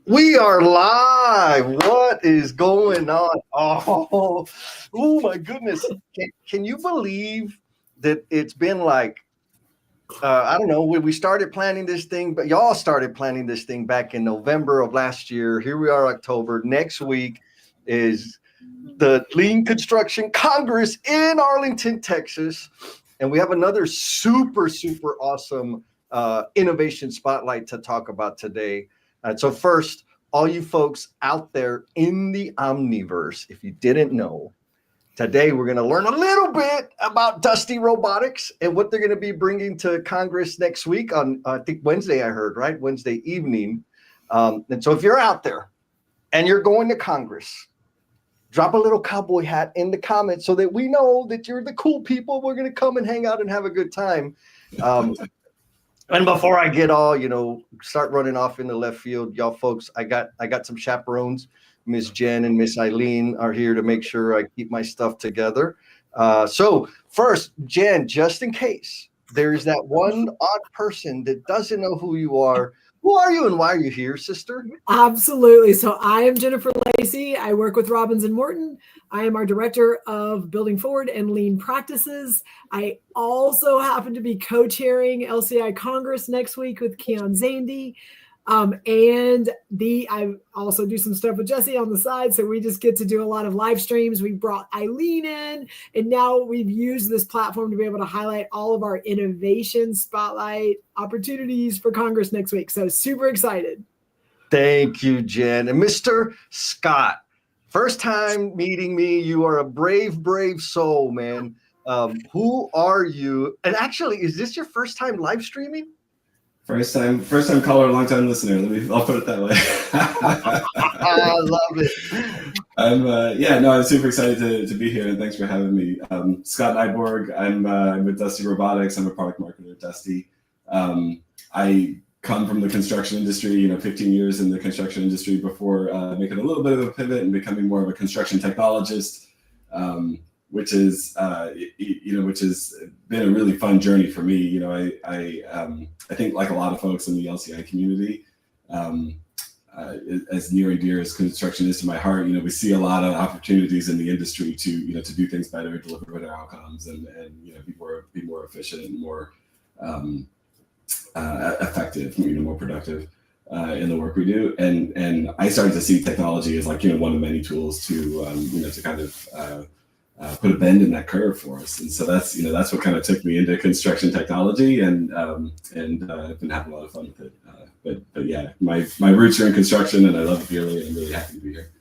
We are live. What is going on? Oh my goodness. Can you believe that it's been like, I don't know, we started planning this thing, but y'all started planning this thing back in November of last year. Here we are, October. Next week is the Lean Construction Congress in Arlington, Texas. And we have another super awesome innovation spotlight to talk about today. So first, all you folks out there in the Omniverse, if you didn't know, today we're going to learn a little bit about Dusty Robotics and what they're going to be bringing to Congress next week on, I think Wednesday, I heard, right? Wednesday evening. And so if you're out there and you're going to Congress, drop a little cowboy hat in the comments so that we know that you're the cool people. We're going to come and hang out and have a good time. And before I get all, start running off in the left field, y'all folks, I got some chaperones. Miss Jen and Miss Eileen are here to make sure I keep my stuff together. So first, Jen, just in case there's that one odd person that doesn't know who you are and why are you here, sister? Absolutely. So I am Jennifer Lacey. I work with Robbins and Morton. I am our director of Building Forward and Lean Practices. I also happen to be co-chairing LCI Congress next week with Keon Zandy. I also do some stuff with Jesse on the side. So we just get to do a lot of live streams. We brought Eileen in, and now we've used this platform to be able to highlight all of our innovation spotlight opportunities for Congress next week. So super excited. Thank you, Jen. And Mr. Scott, first time meeting me. You are a brave soul, man. Who are you? And actually, is this your first time live streaming? First time caller, long time listener. I'll put it that way. I love it. I'm super excited to be here, and thanks for having me. Scott Nyborg. I'm with Dusty Robotics. I'm a product marketer at Dusty. I come from the construction industry, 15 years in the construction industry before making a little bit of a pivot and becoming more of a construction technologist, which has been a really fun journey for me. I think like a lot of folks in the LCI community, as near and dear as construction is to my heart, we see a lot of opportunities in the industry to do things better, deliver better outcomes, and be more efficient and more effective, more productive in the work we do. And I started to see technology as like one of many tools to kind of put a bend in that curve for us. And so that's what kind of took me into construction technology, and I've been having a lot of fun with it. But yeah, my roots are in construction, and I love it dearly, and I'm really happy to be here.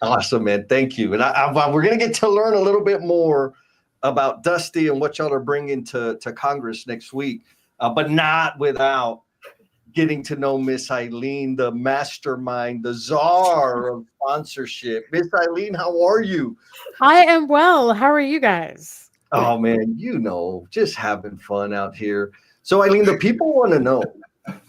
Awesome, man. Thank you. And we're going to get to learn a little bit more about Dusty and what y'all are bringing to Congress next week, but not without getting to know Miss Eileen, the mastermind, the czar of sponsorship. Miss Eileen, how are you? I am well. How are you guys? Oh, man, just having fun out here. So, Eileen, the people want to know,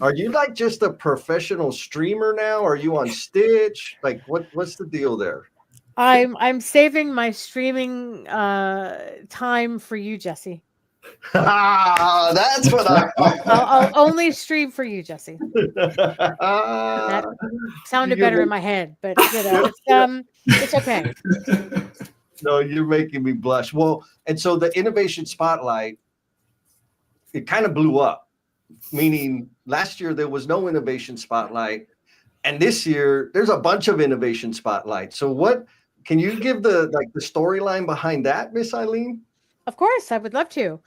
are you like just a professional streamer now? Are you on Stitch? Like, what's the deal there? I'm saving my streaming time for you, Jesse. That's what I'll only stream for you, Jesse. That sounded better in my head, but it's okay. No, you're making me blush. Well, and so the innovation spotlight, it kind of blew up. Meaning last year there was no innovation spotlight, and this year there's a bunch of innovation spotlights. So what can you give the storyline behind that, Miss Eileen? Of course, I would love to,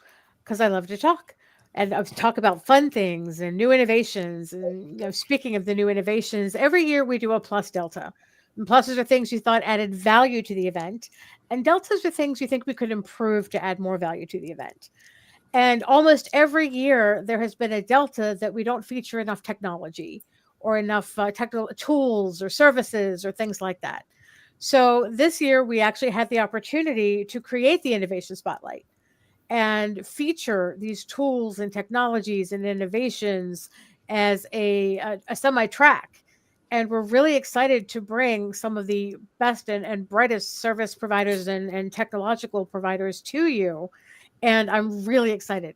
because I love to talk. And I talk about fun things and new innovations. And speaking of the new innovations, every year we do a plus delta. And pluses are things you thought added value to the event. And deltas are things you think we could improve to add more value to the event. And almost every year there has been a delta that we don't feature enough technology or enough technical tools or services or things like that. So this year we actually had the opportunity to create the innovation spotlight and feature these tools and technologies and innovations as a semi-track. And we're really excited to bring some of the best and brightest service providers and technological providers to you. And I'm really excited.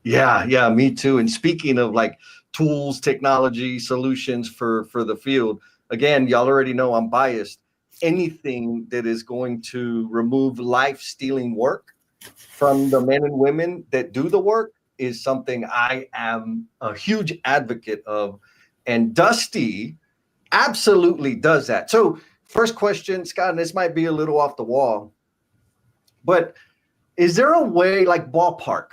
Yeah, me too. And speaking of like tools, technology, solutions for the field, again, y'all already know I'm biased. Anything that is going to remove life-stealing work from the men and women that do the work is something I am a huge advocate of. And Dusty absolutely does that. So, first question, Scott, and this might be a little off the wall, but is there a way, like ballpark,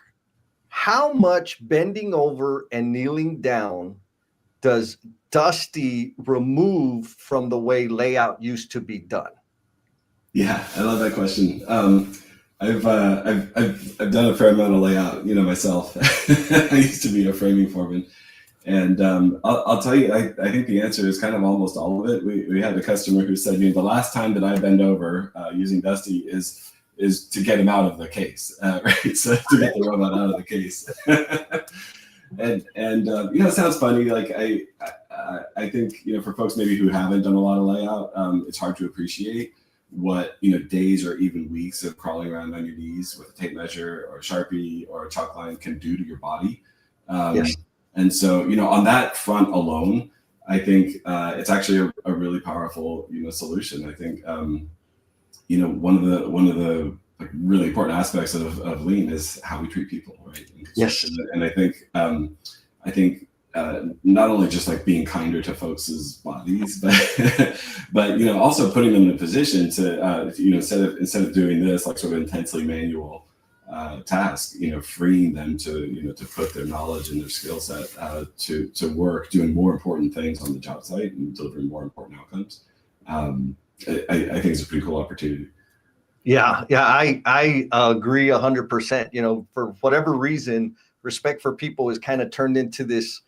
how much bending over and kneeling down does Dusty remove from the way layout used to be done? Yeah, I love that question. I've done a fair amount of layout, myself. I used to be a framing foreman, and I'll tell you, I think the answer is kind of almost all of it. We had a customer who said, the last time that I bend over using Dusty is to get him out of the case, right? So to get the robot out of the case. and it sounds funny. Like I think, for folks maybe who haven't done a lot of layout, it's hard to appreciate what, days or even weeks of crawling around on your knees with a tape measure or a Sharpie or a chalk line can do to your body. Yes. And so, on that front alone, I think it's actually a really powerful, solution. I think, one of the like really important aspects of Lean is how we treat people, right? Yes. And I think not only just like being kinder to folks' bodies, but also putting them in a position to instead of doing this like sort of intensely manual task, freeing them to put their knowledge and their skill set to work doing more important things on the job site and delivering more important outcomes. I think it's a pretty cool opportunity. Yeah, I agree 100%. For whatever reason, respect for people is kind of turned into this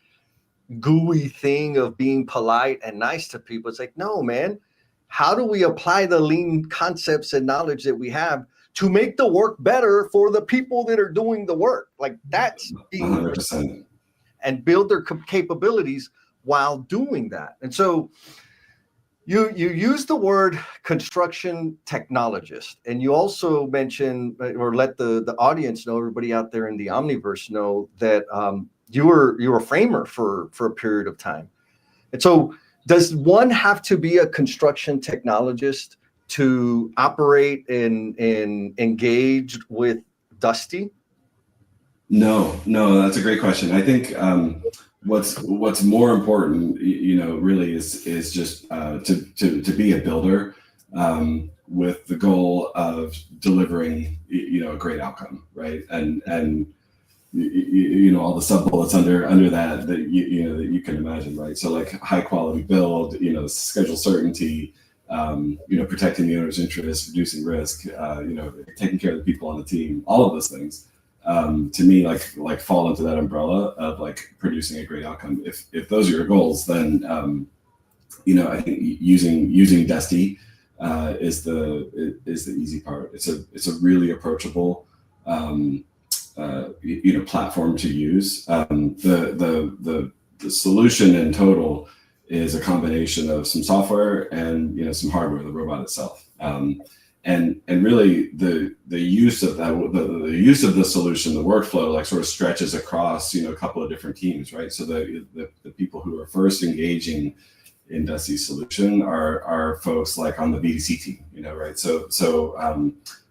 gooey thing of being polite and nice to people. It's like, no, man, how do we apply the Lean concepts and knowledge that we have to make the work better for the people that are doing the work? Like that's being 100%. And build their capabilities while doing that. And so you use the word construction technologist, and you also mentioned or let the audience know, everybody out there in the Omniverse know that you were a framer for a period of time. And so does one have to be a construction technologist to operate and engage with Dusty? No, that's a great question. I think what's more important, really is just to be a builder with the goal of delivering, a great outcome, right? And all the sub bullets under that you can imagine, right? So like high quality build, schedule certainty, protecting the owner's interests, reducing risk, taking care of the people on the team, all of those things. To me, like fall into that umbrella of like producing a great outcome. If those are your goals, then I think using Dusty is the easy part. It's a really approachable platform to use. The solution in total is a combination of some software and some hardware, the robot itself. And really the use of that, the use of the solution, the workflow, like sort of stretches across a couple of different teams, right? So the people who are first engaging in Dusty's solution are folks like on the VDC team, right? So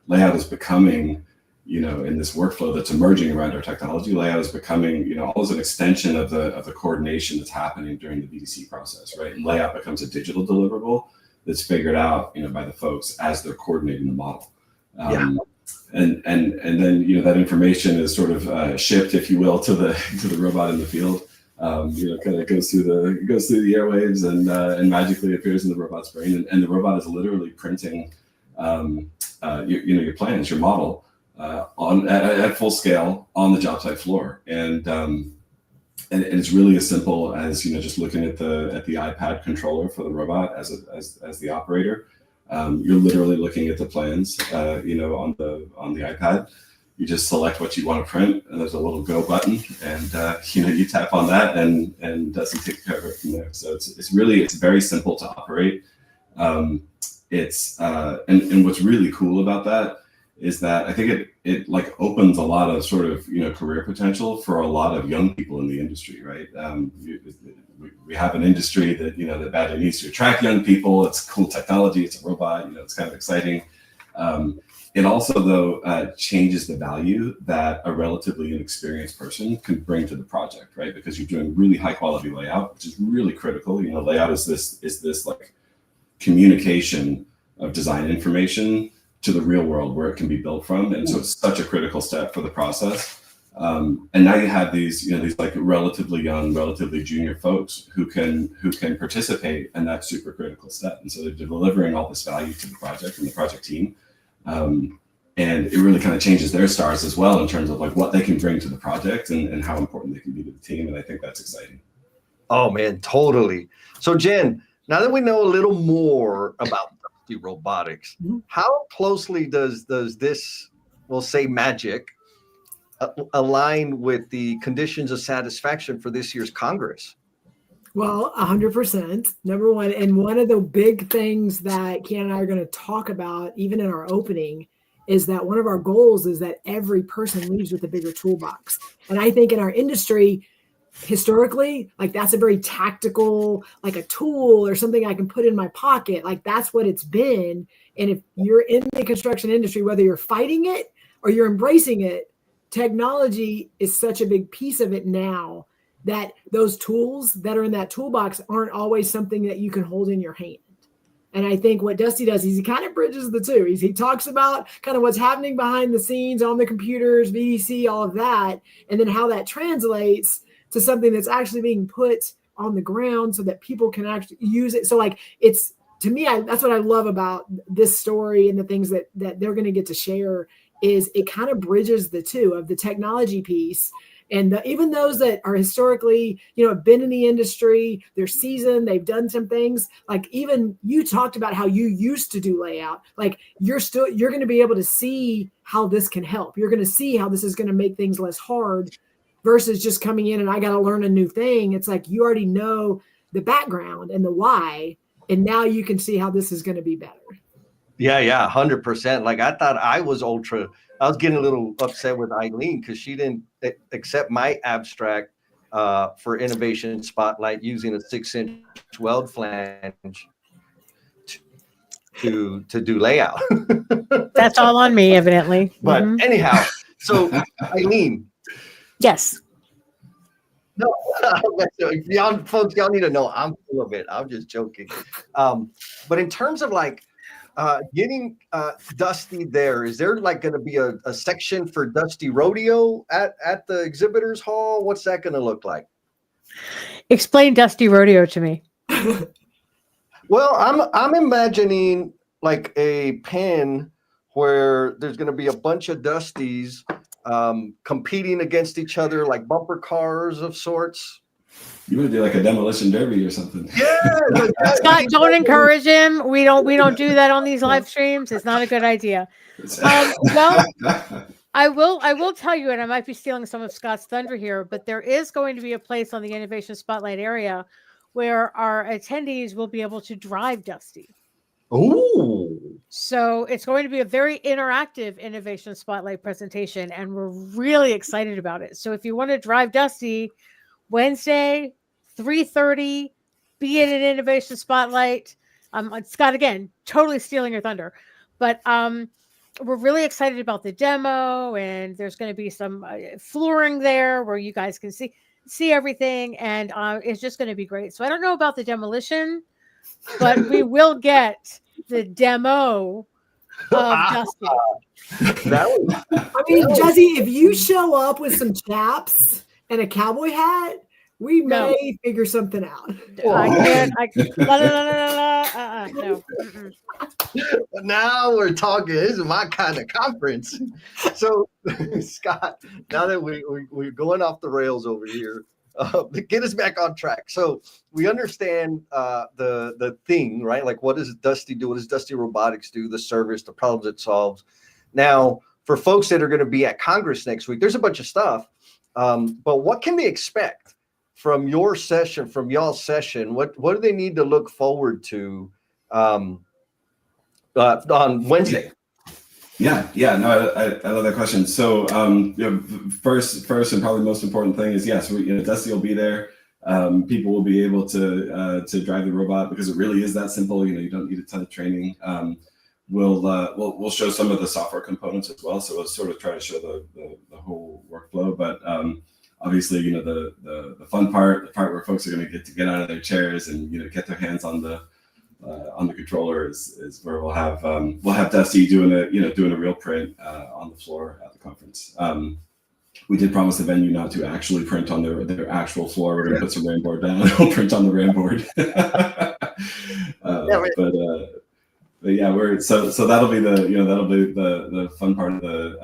layout is becoming, in this workflow that's emerging around our technology, layout is becoming, almost an extension of the coordination that's happening during the VDC process, right? And layout becomes a digital deliverable that's figured out, by the folks as they're coordinating the model. And then, that information is sort of shipped, if you will, to the robot in the field. Kind of goes through the airwaves and magically appears in the robot's brain. And the robot is literally printing, your plans, your model, at full scale on the job site floor. And it's really as simple as just looking at the iPad controller for the robot as the operator. You're literally looking at the plans, on the iPad. You just select what you want to print, and there's a little go button, and you tap on that, and doesn't take care of it from there. So it's very simple to operate. And what's really cool about that is that I think it like opens a lot of sort of, career potential for a lot of young people in the industry, right? We have an industry that, that badly needs to attract young people. It's cool technology. It's a robot. It's kind of exciting. It also, though, changes the value that a relatively inexperienced person can bring to the project, right? Because you're doing really high quality layout, which is really critical. Layout is this like communication of design information to the real world where it can be built from, and so it's such a critical step for the process. And now you have these like relatively young, relatively junior folks who can participate in that super critical step, and so they're delivering all this value to the project and the project team. And it really kind of changes their stars as well in terms of like what they can bring to the project and how important they can be to the team. And I think that's exciting. Oh man, totally. So Jen, now that we know a little more about Dusty Robotics, how closely does this, we'll say, magic align with the conditions of satisfaction for this year's Congress? Well, 100%. Number one, and one of the big things that Ken and I are going to talk about, even in our opening, is that one of our goals is that every person leaves with a bigger toolbox. And I think in our industry, historically, like that's a very tactical, like a tool or something I can put in my pocket. Like that's what it's been. And if you're in the construction industry, whether you're fighting it or you're embracing it, technology is such a big piece of it now that those tools that are in that toolbox aren't always something that you can hold in your hand. And I think what Dusty does is he kind of bridges the two. He talks about kind of what's happening behind the scenes on the computers, VDC, all of that, and then how that translates to something that's actually being put on the ground so that people can actually use it. So like it's, to me, that's what I love about this story and the things that they're going to get to share is it kind of bridges the two of the technology piece. And even those that are historically, have been in the industry, they're seasoned, they've done some things. Like even you talked about how you used to do layout. Like you're going to be able to see how this can help. You're going to see how this is going to make things less hard versus just coming in and I got to learn a new thing. It's like you already know the background and the why, and now you can see how this is going to be better. Yeah, 100%. Like I thought I was getting a little upset with Eileen because she didn't accept my abstract for Innovation Spotlight using a 6-inch weld flange to do layout. That's all on me, evidently. But anyhow, so Eileen. Yes. No, y'all folks, y'all need to know I'm full of it. I'm just joking. But in terms of like getting Dusty there, is there like going to be a section for Dusty Rodeo at the exhibitors hall? What's that going to look like? Explain Dusty Rodeo to me. Well, I'm imagining like a pen where there's going to be a bunch of Dusties competing against each other, like bumper cars of sorts. You would do like a demolition derby or something. Yeah. Scott, don't encourage him. We don't do that on these live streams. It's not a good idea. Well, I will tell you, and I might be stealing some of Scott's thunder here, but there is going to be a place on the Innovation Spotlight area where our attendees will be able to drive Dusty. Ooh. So it's going to be a very interactive Innovation Spotlight presentation, and we're really excited about it. So if you want to drive Dusty, Wednesday, 3:30, be in an Innovation Spotlight. Scott, again, totally stealing your thunder. But we're really excited about the demo, and there's going to be some flooring there where you guys can see everything, and it's just going to be great. So I don't know about the demolition, but we will get the demo of Dusty. I mean, Jesse, if you show up with some chaps and a cowboy hat, we may figure something out. I can't. No. Now we're talking. This is my kind of conference. So, Scott, now that we're going off the rails over here, get us back on track. So we understand the thing, right? Like, what does Dusty do? What does Dusty Robotics do? The service, the problems it solves. Now, for folks that are going to be at Congress next week, there's a bunch of stuff. But what can they expect from your session, from y'all's session? What do they need to look forward to on Wednesday? Yeah, no, I love that question. So, first and probably most important thing is yes, Dusty will be there. People will be able to drive the robot because it really is that simple. You don't need a ton of training. We'll show some of the software components as well. So we'll sort of try to show the whole workflow. But obviously, the fun part, the part where folks are going to get out of their chairs and get their hands on the controller is where we'll have Dusty doing a real print on the floor at the conference. We did promise the venue not to actually print on their actual floor. We're going to put some RAM board down and we'll print on the RAM board. But yeah, so that'll be the fun part of the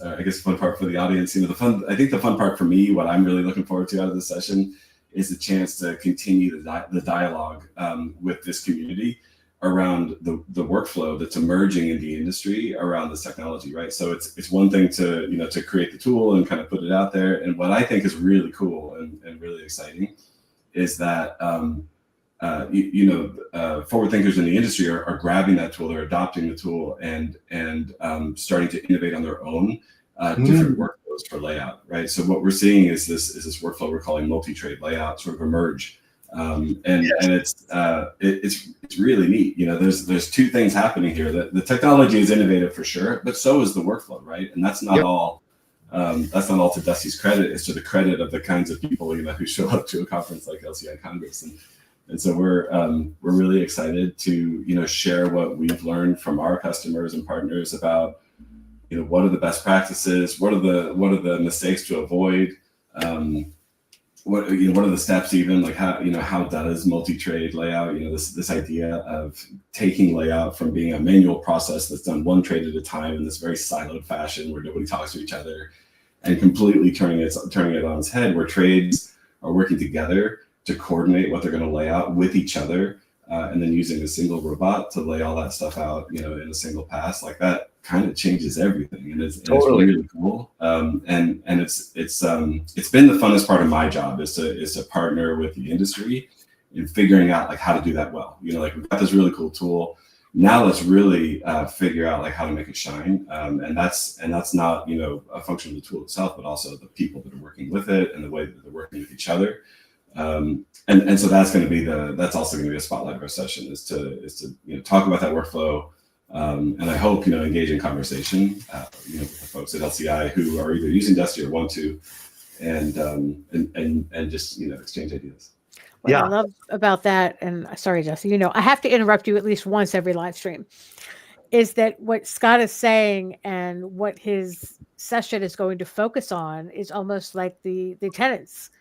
I guess fun part for the audience. I think the fun part for me, what I'm really looking forward to out of this session, is the chance to continue the dialogue with this community around the workflow that's emerging in the industry around this technology, right? So it's one thing to create the tool and kind of put it out there. And what I think is really cool and really exciting is that forward thinkers in the industry are grabbing that tool, they're adopting the tool and starting to innovate on their own different workflows for layout, right? So what we're seeing is this workflow we're calling multi-trade layout sort of emerge. And it's really neat. There's two things happening here. The technology is innovative for sure, but so is the workflow, right? And that's not all. That's not all to Dusty's credit. It's to the credit of the kinds of people who show up to a conference like LCI Congress, and so we're really excited to share what we've learned from our customers and partners about what are the best practices, what are the mistakes to avoid. What are the steps, even like how does multi-trade layout, this idea of taking layout from being a manual process that's done one trade at a time in this very siloed fashion where nobody talks to each other, and completely turning it on its head, where trades are working together to coordinate what they're going to lay out with each other, and then using a single robot to lay all that stuff out in a single pass. Like that kind of changes everything, and it's really cool. And it's been the funnest part of my job is to partner with the industry in figuring out like how to do that well. We've got this really cool tool. Now let's really figure out like how to make it shine. And that's not a function of the tool itself, but also the people that are working with it and the way that they're working with each other. And so that's also going to be a spotlight of our session is to talk about that workflow. And I hope, engage in conversation, with the folks at LCI who are either using Dusty or want to, and just, exchange ideas. What I love about that, and sorry, Jesse, I have to interrupt you at least once every live stream, is that what Scott is saying and what his session is going to focus on is almost like the tenants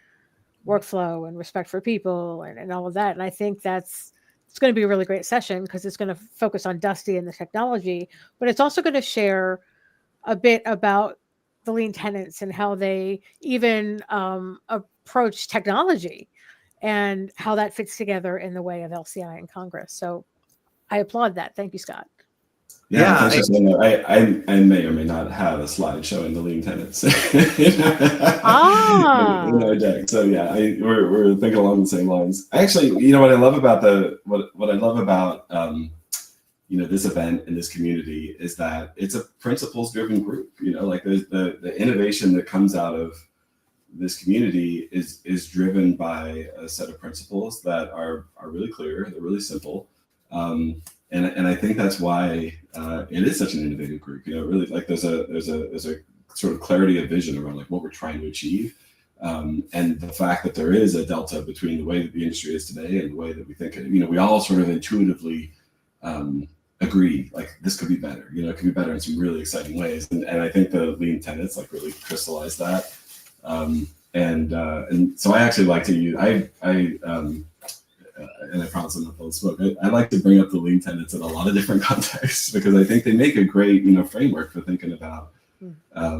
workflow and respect for people and all of that. And I think it's going to be a really great session because it's going to focus on Dusty and the technology, but it's also going to share a bit about the lean tenants and how they even approach technology and how that fits together in the way of LCI and Congress. So I applaud that. Thank you, Scott. Yeah, I may or may not have a slide showing the lean tenants in our deck. So yeah, we're thinking along the same lines. Actually, what I love about this event in this community is that it's a principles-driven group. Like the innovation that comes out of this community is driven by a set of principles that are really clear. They're really simple. And I think that's why it is such an innovative group. Really, like there's a sort of clarity of vision around like what we're trying to achieve, and the fact that there is a delta between the way that the industry is today and the way that we think it. We all sort of intuitively agree like this could be better. It could be better in some really exciting ways, and I think the lean tenants like really crystallize that. And so I actually like to use and I promise I'm not full of smoke. I like to bring up the lean tenants in a lot of different contexts because I think they make a great, framework for thinking about, how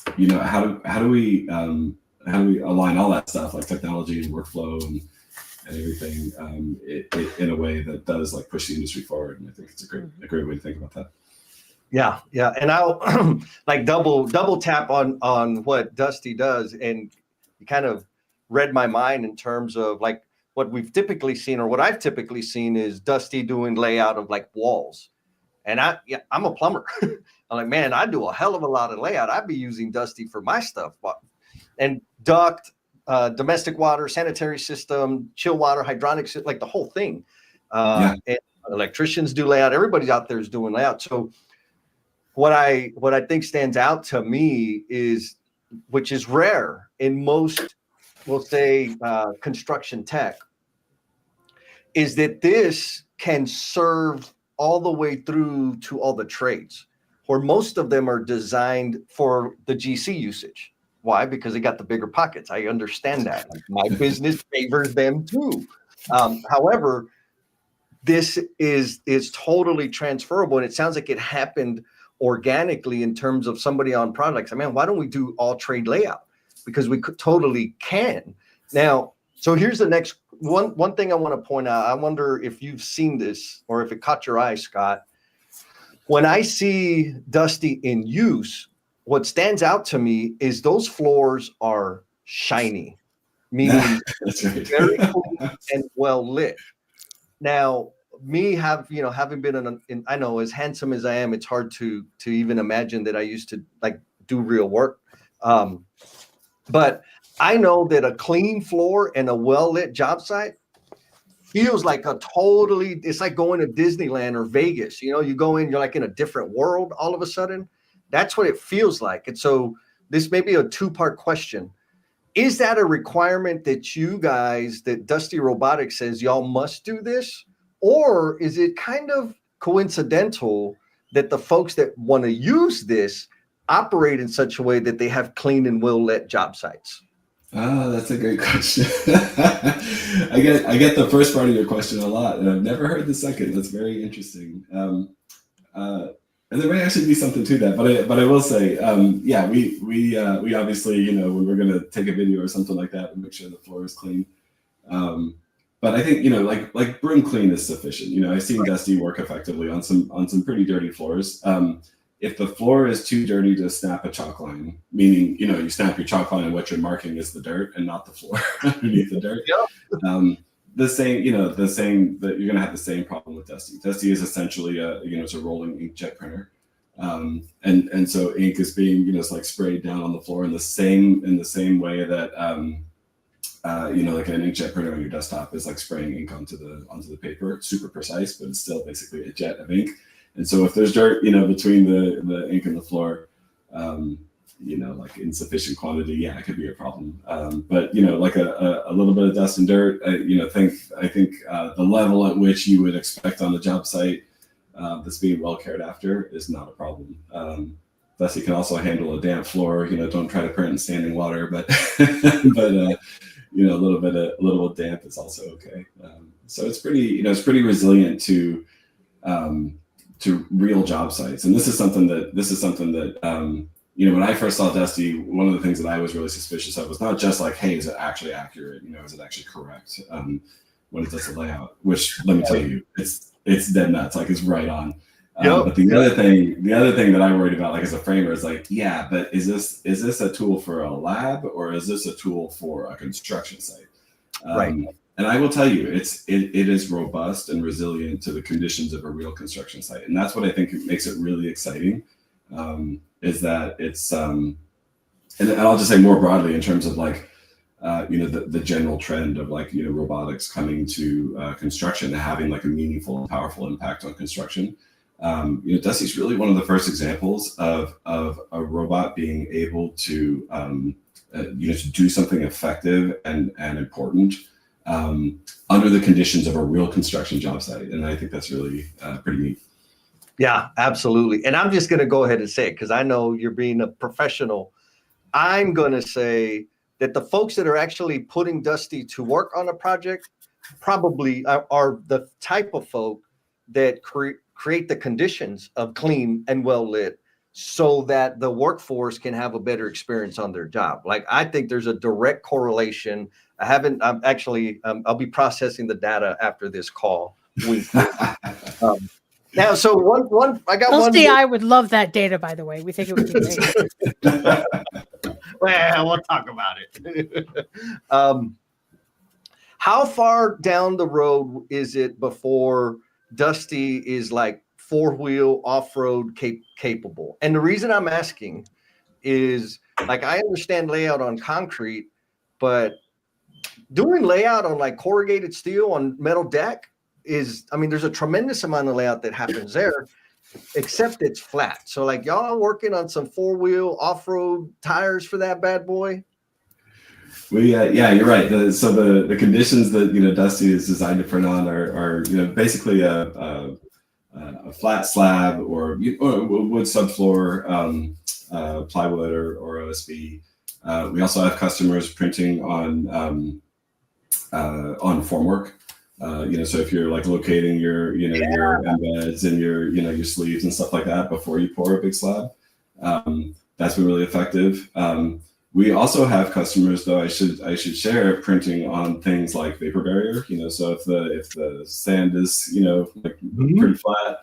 do we align all that stuff like technology and workflow and everything in a way that does like push the industry forward. And I think it's a great way to think about that. Yeah. And I'll like double tap on what Dusty does, and you kind of read my mind in terms of like what we've typically seen, or what I've typically seen, is Dusty doing layout of like walls. And I'm a plumber. I'm like, man, I do a hell of a lot of layout. I'd be using Dusty for my stuff. And duct, domestic water, sanitary system, chill water, hydronics, like the whole thing. And electricians do layout. Everybody out there is doing layout. So what I think stands out to me is, which is rare in most, we'll say, construction tech, is that this can serve all the way through to all the trades, where most of them are designed for the GC usage. Why? Because they got the bigger pockets. I understand that. My business favors them too. However, this is totally transferable, and it sounds like it happened organically in terms of somebody on products. I mean, why don't we do all trade layout? Because we totally can. Now, so here's the next one thing I want to point out. I wonder if you've seen this or if it caught your eye, Scott. When I see Dusty in use, what stands out to me is those floors are shiny, meaning very clean and well lit. Now, me having been in, I know, as handsome as I am, it's hard to even imagine that I used to like do real work. But I know that a clean floor and a well-lit job site feels like it's like going to Disneyland or Vegas. You go in, you're like in a different world all of a sudden. That's what it feels like. And so this may be a two-part question. Is that a requirement that Dusty Robotics says y'all must do this? Or is it kind of coincidental that the folks that want to use this operate in such a way that they have clean and well-lit job sites? Oh, that's a great question. I get the first part of your question a lot, and I've never heard the second. That's very interesting. And there may actually be something to that, but I will say, we obviously, when we're going to take a video or something like that, we make sure the floor is clean. But I think, like broom clean is sufficient. I've seen Dusty work effectively on some pretty dirty floors. If the floor is too dirty to snap a chalk line, meaning, you snap your chalk line and what you're marking is the dirt and not the floor underneath the dirt. Yep. The same that you're going to have the same problem with Dusty. Dusty is essentially it's a rolling inkjet printer. And so ink is being, it's like sprayed down on the floor in the same way that, like an inkjet printer on your desktop is like spraying ink onto the paper. It's super precise, but it's still basically a jet of ink. And so if there's dirt, between the ink and the floor, like insufficient quantity, it could be a problem. But like a little bit of dust and dirt, I think the level at which you would expect on the job site that's being well cared after is not a problem. Thus, you can also handle a damp floor. Don't try to print in standing water, but a little bit of damp is also okay. So it's pretty resilient to real job sites. And this is something that when I first saw Dusty, one of the things that I was really suspicious of was not just like, hey, is it actually accurate? Is it actually correct when it does the layout? Which, let me tell you, it's dead nuts. Like, it's right on. But the other thing that I worried about, like as a framer, is like, yeah, but is this a tool for a lab or is this a tool for a construction site? Right. And I will tell you, it is robust and resilient to the conditions of a real construction site, and that's what I think makes it really exciting. Is that it's and I'll just say more broadly in terms of like the general trend of like robotics coming to construction and having like a meaningful and powerful impact on construction. Dusty's really one of the first examples of a robot being able to to do something effective and important under the conditions of a real construction job site, and I think that's really pretty neat. Yeah, absolutely. And I'm just going to go ahead and say it because I know you're being a professional. I'm going to say that the folks that are actually putting Dusty to work on a project probably are the type of folk that create the conditions of clean and well lit so that the workforce can have a better experience on their job. Like, I think there's a direct correlation. I'll be processing the data after this call. Now, so one, I got LCI would love that data, by the way. We think it would be great. Well, we'll talk about it. How far down the road is it before Dusty is like 4-wheel off-road capable. And the reason I'm asking is, like, I understand layout on concrete, but doing layout on like corrugated steel on metal deck is, I mean, there's a tremendous amount of layout that happens there, except it's flat. So like, y'all working on some 4-wheel off-road tires for that bad boy? Yeah, you're right. So the conditions that Dusty is designed to print on are basically a flat slab or wood subfloor, plywood or OSB. We also have customers printing on formwork. So if you're like locating your your embeds and your sleeves and stuff like that before you pour a big slab, that's been really effective. We also have customers, though I should share, printing on things like vapor barrier. So if the sand is pretty flat,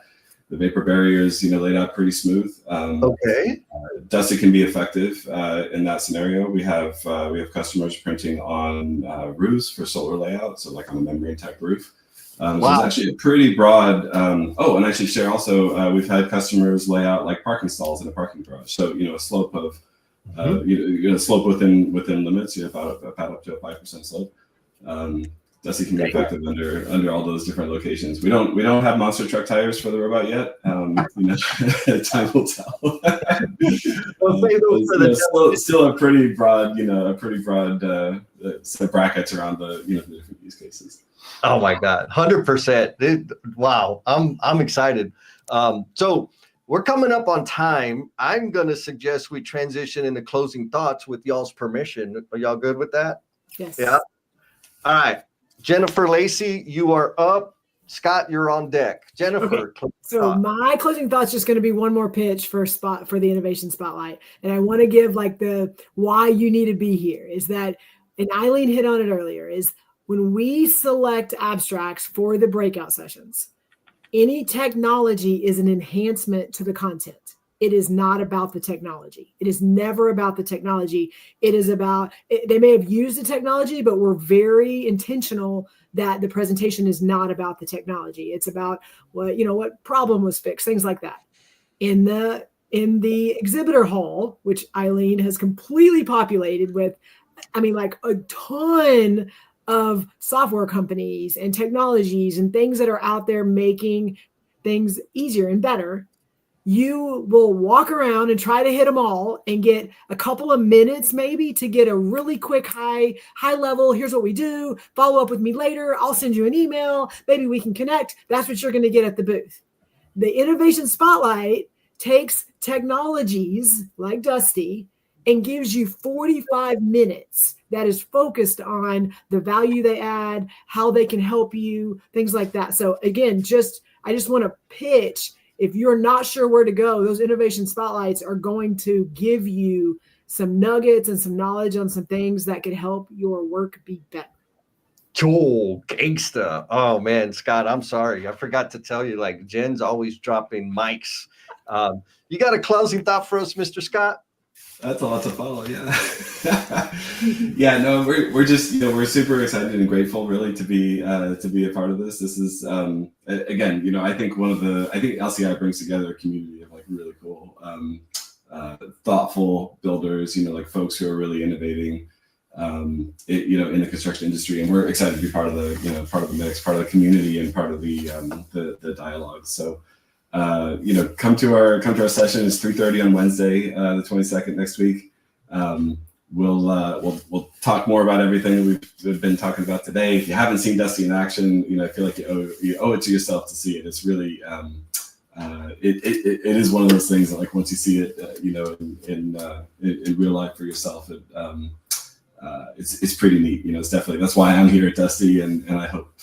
the vapor barrier is laid out pretty smooth. Okay. Dusty can be effective in that scenario. We have customers printing on roofs for solar layout, so like on a membrane type roof. Wow. So it's actually a pretty broad. And I should share also, we've had customers lay out like parking stalls in a parking garage. So a slope of slope within limits. About up to a 5% slope. Dusty can be effective under all those different locations. We don't have monster truck tires for the robot yet. Time will tell. Still a pretty broad set of brackets around the different use cases. Oh my God, 100%! Wow, I'm excited. So we're coming up on time. I'm gonna suggest we transition into closing thoughts with y'all's permission. Are y'all good with that? Yes. Yeah. All right. Jennifer Lacey, you are up. Scott, you're on deck. Jennifer. Okay. So my closing thoughts just going to be one more pitch for the innovation spotlight, and I want to give like the why you need to be here is that, and Eileen hit on it earlier, is when we select abstracts for the breakout sessions, any technology is an enhancement to the content. It is not about the technology. It is never about the technology. It is about, they may have used the technology, but we're very intentional that the presentation is not about the technology. It's about what problem was fixed, things like that. In the exhibitor hall, which Eileen has completely populated with, like a ton of software companies and technologies and things that are out there making things easier and better. You will walk around and try to hit them all and get a couple of minutes maybe to get a really quick high level. Here's what we do. Follow up with me later. I'll send you an email. Maybe we can connect. That's what you're going to get at the booth. The Innovation Spotlight takes technologies like Dusty and gives you 45 minutes that is focused on the value they add, how they can help you, things like that. So again, I just want to pitch. If you're not sure where to go, those innovation spotlights are going to give you some nuggets and some knowledge on some things that could help your work be better. Cool, gangsta. Oh man, Scott, I'm sorry. I forgot to tell you, like Jen's always dropping mics. You got a closing thought for us, Mr. Scott? That's a lot to follow. Yeah. Yeah, no, we're just, we're super excited and grateful really to be a part of this. This is, again, I think LCI brings together a community of like really cool, thoughtful builders, like folks who are really innovating, in the construction industry. And we're excited to be part of the, part of the mix, part of the community and part of the dialogue. So, come to our session. It's 3:30 on Wednesday, the 22nd next week. We'll talk more about everything that we've been talking about today. If you haven't seen Dusty in action, I feel like you owe it to yourself to see it. It's really, it is one of those things that like once you see it, in real life for yourself, it's pretty neat. It's definitely, that's why I'm here at Dusty, and I hope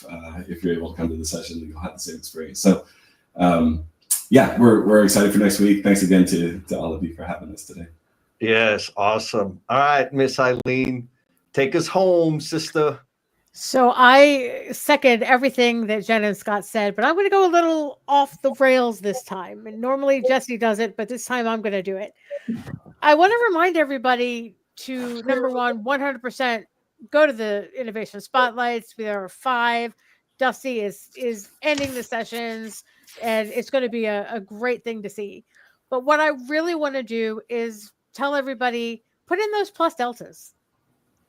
if you're able to come to the session, you'll have the same experience. So. Yeah, we're excited for next week. Thanks again to all of you for having us today. Yes, awesome. All right, Miss Eileen, take us home, sister. So I second everything that Jen and Scott said, but I'm going to go a little off the rails this time. And normally Jesse does it, but this time I'm going to do it. I want to remind everybody to, number one, 100% go to the innovation spotlights. There are 5. Dusty is ending the sessions, and it's going to be a great thing to see. But what I really want to do is tell everybody, put in those plus deltas,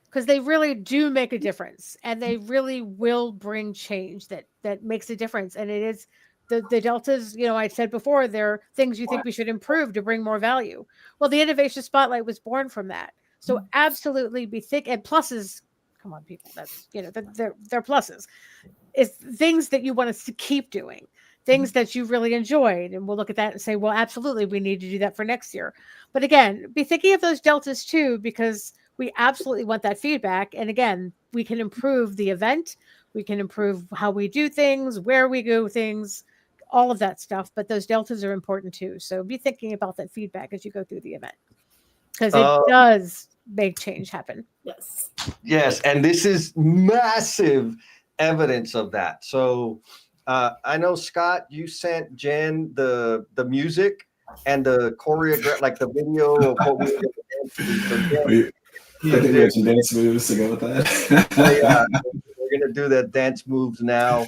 because they really do make a difference, and they really will bring change that makes a difference. And it is the deltas, I said before, they're things you think we should improve to bring more value. Well, the innovation spotlight was born from that. So absolutely be thick, and pluses. Come on, people. That's they're pluses. It's things that you want us to keep doing, things that you really enjoyed, and we'll look at that and say, well, absolutely, we need to do that for next year. But again, be thinking of those deltas too, because we absolutely want that feedback. And again, we can improve the event, we can improve how we do things, where we go things, all of that stuff. But those deltas are important too. So be thinking about that feedback as you go through the event, because it does make change happen. Yes, and this is massive evidence of that. So I know, Scott, you sent Jen the music and the choreograph, like the video of what we were going I think we have some dance moves to go with that. yeah, we're gonna do the dance moves now.